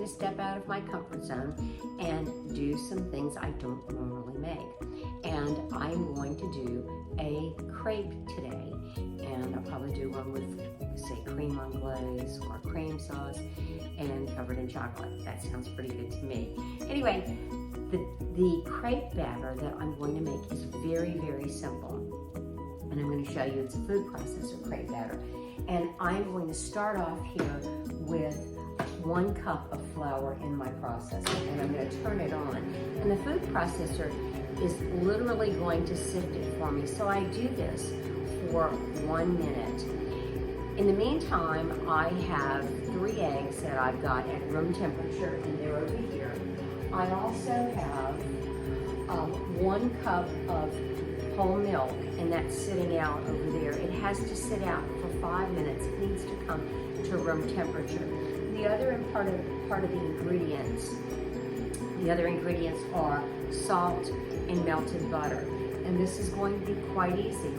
to step out of my comfort zone and do some things I don't normally make. And I'm going to do a crepe today. And I'll probably do one with, say, cream on glaze or cream sauce and covered in chocolate. That sounds pretty good to me. Anyway, the crepe batter that I'm going to make is very, very simple. And I'm going to show you it's a food processor crepe batter. And I'm going to start off here with 1 cup of flour in my processor, and I'm going to turn it on. And the food processor is literally going to sift it for me. So I do this for 1 minute. In the meantime, I have 3 eggs that I've got at room temperature, and they're over here. I also have 1 cup of whole milk, and that's sitting out over there. It has to sit out for 5 minutes. It needs to come to room temperature. The other part of the ingredients, are salt and melted butter, and this is going to be quite easy.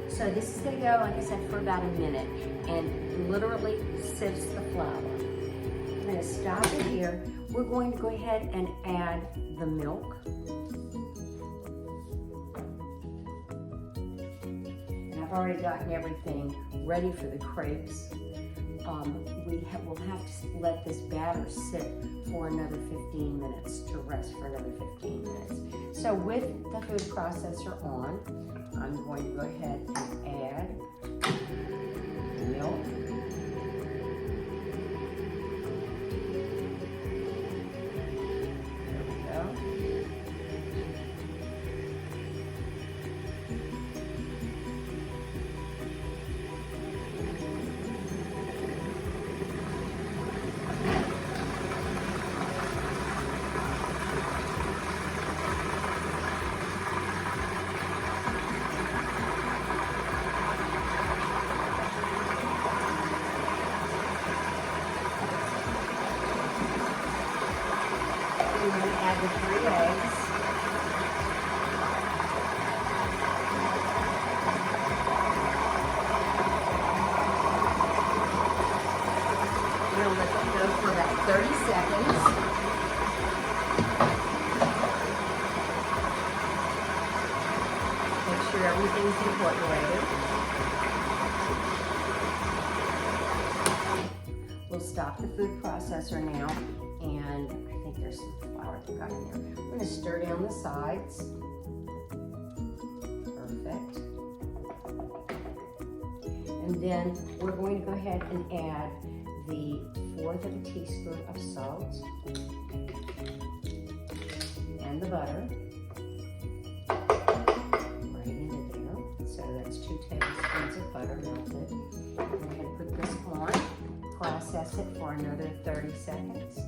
So this is going to go, like I said, for about a minute, and literally sifts the flour. I'm going to stop it here. We're going to go ahead and add the milk. I've already gotten everything ready for the crepes. We'll have to let this batter sit for another 15 minutes, to rest for another 15 minutes. So with the food processor on, I'm going to go ahead and add milk. There we go. We're going to add the 3 eggs. We're going to let them go for about 30 seconds. Make sure everything's incorporated. We'll stop the food processor now, and I think there's some flour that got in there. I'm going to stir down the sides. Perfect. And then we're going to go ahead and add the 1/4 of a teaspoon of salt and the butter right into there. So that's 2 tablespoons of butter melted. Go ahead and put this on. Process it for another 30 seconds.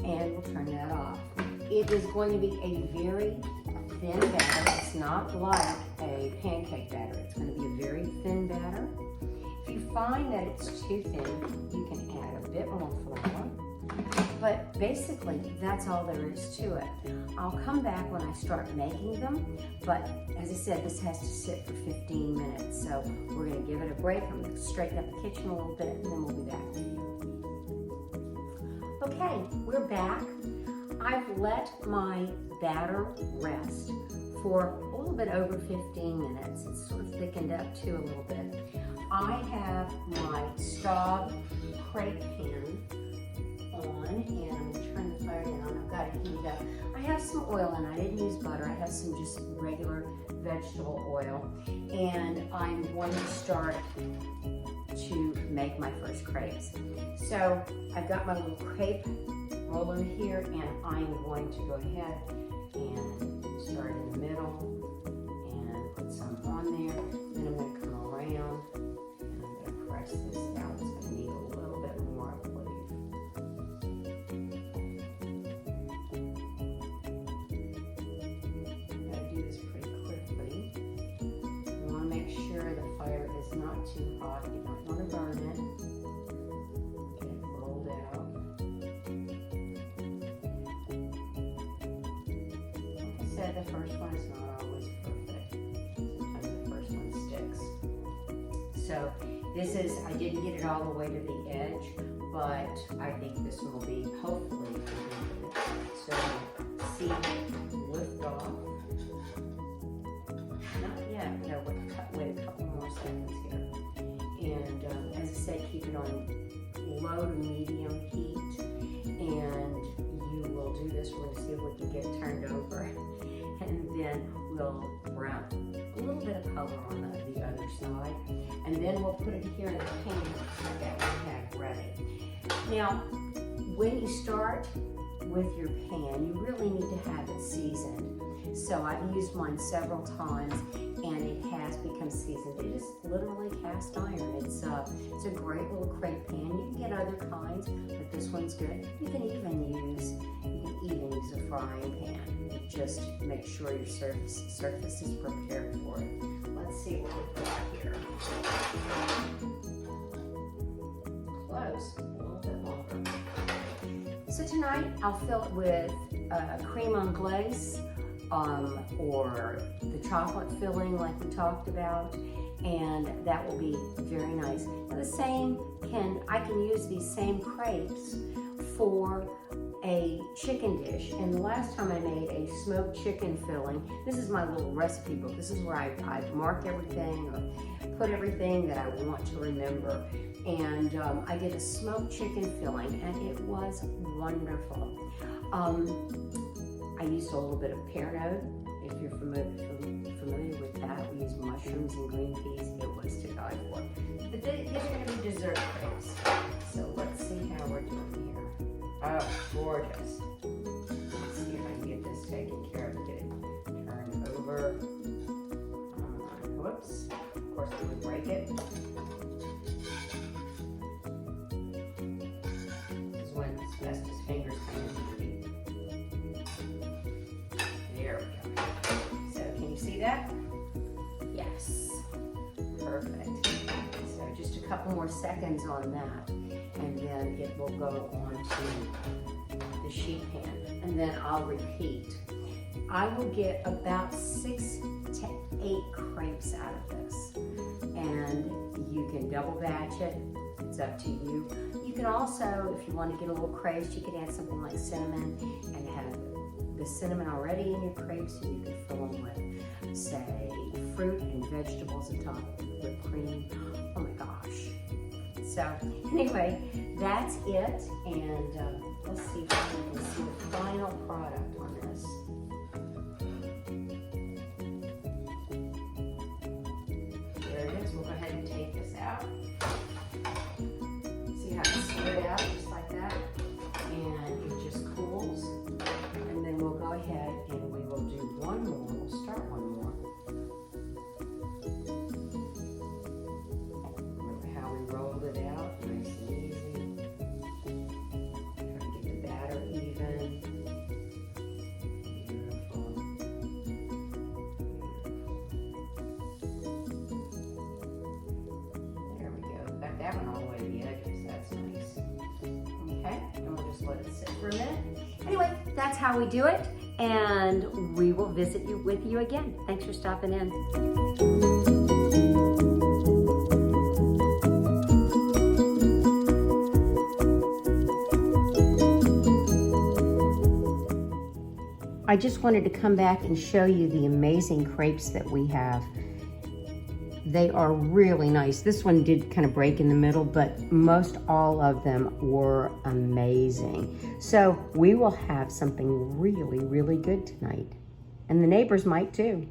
And we'll turn that off. It is going to be a very thin batter. It's not like a pancake batter. It's going to be a very thin batter. If you find that it's too thin, you can add a bit more flour. But basically, that's all there is to it. I'll come back when I start making them, but as I said, this has to sit for 15 minutes. So we're going to give it a break. I'm going to straighten up the kitchen a little bit, and then we'll be back with you. Okay, we're back. I've let my batter rest for a little bit over 15 minutes. It's sort of thickened up too a little bit. I have my Staub crepe pan on, and I'm going to turn the fire down. I've got it heated up. I have some oil in it. I didn't use butter. I have some just regular vegetable oil. And I'm going to start to make my first crepes. So I've got my little crepe roller here, and I'm going to go ahead and start in the middle and put some on there. Then I'm going to come around and I'm going to press this down. It's going to need a little bit more, I believe. I'm going to do this pretty quickly. You want to make sure the fire is not too hot. first one is not always perfect. Sometimes the first one sticks. So this is, I didn't get it all the way to the edge, but I think this one will be hopefully good. So see, lift off. Not yet, no, wait a couple more seconds here. And as I said, keep it on low to medium heat, and you will do this. We're going to see if we can get turned over, and then we'll brown a little bit of color on the other side, and then we'll put it here in the pan that we have ready. Now, when you start with your pan, you really need to have it seasoned. So I've used mine several times, and it has become seasoned. It is literally cast iron. It's a great little crepe pan. You can get other kinds, but this one's good. You can even use a frying pan. Just make sure your surface is prepared for it. Let's see what we've got here. Close a little bit longer. So tonight I'll fill it with creme anglaise. Or the chocolate filling like we talked about, and that will be very nice. Now I can use these same crepes for a chicken dish, and the last time I made a smoked chicken filling, this is my little recipe book. This is where I mark everything or put everything that I want to remember, and I did a smoked chicken filling, and it was wonderful. I used a little bit of pear node. If you're familiar with that, we use mushrooms and green peas. It was to die for. But these are going to be dessert crepes. So let's see how we're doing here. Oh, gorgeous. Let's see if I can get this taken care of. Get it turned over. Whoops. Of course, we would break it. This is when asbestos fingers come into the meat. There we go. So can you see that? Yes. Perfect. So just a couple more seconds on that, and then it will go on to the sheet pan, and then I'll repeat. I will get about 6 to 8 crepes out of this, and you can double batch it. It's up to you. You can also, if you want to get a little crepes, you can add something like cinnamon and have the cinnamon already in your crepes, so you can fill them with, say, fruit and vegetables on top of whipped cream. Oh my gosh. So anyway, that's it, and let's see if we can see the final product on this. There it is. We'll go ahead and take this out. See how it's slid out just like that, and it just cools. And then we'll go ahead and we will do one more. We'll start one more. Remember how we rolled it out? Nice and easy. Try to get the batter even. Beautiful. There we go. Got that one all the way to the edges. That's nice. Okay, and we'll just let it sit for a minute. Anyway, that's how we do it, and we will visit with you again. Thanks for stopping in. I just wanted to come back and show you the amazing crepes that we have. They are really nice. This one did kind of break in the middle, but most all of them were amazing. So we will have something really, really good tonight. And the neighbors might too.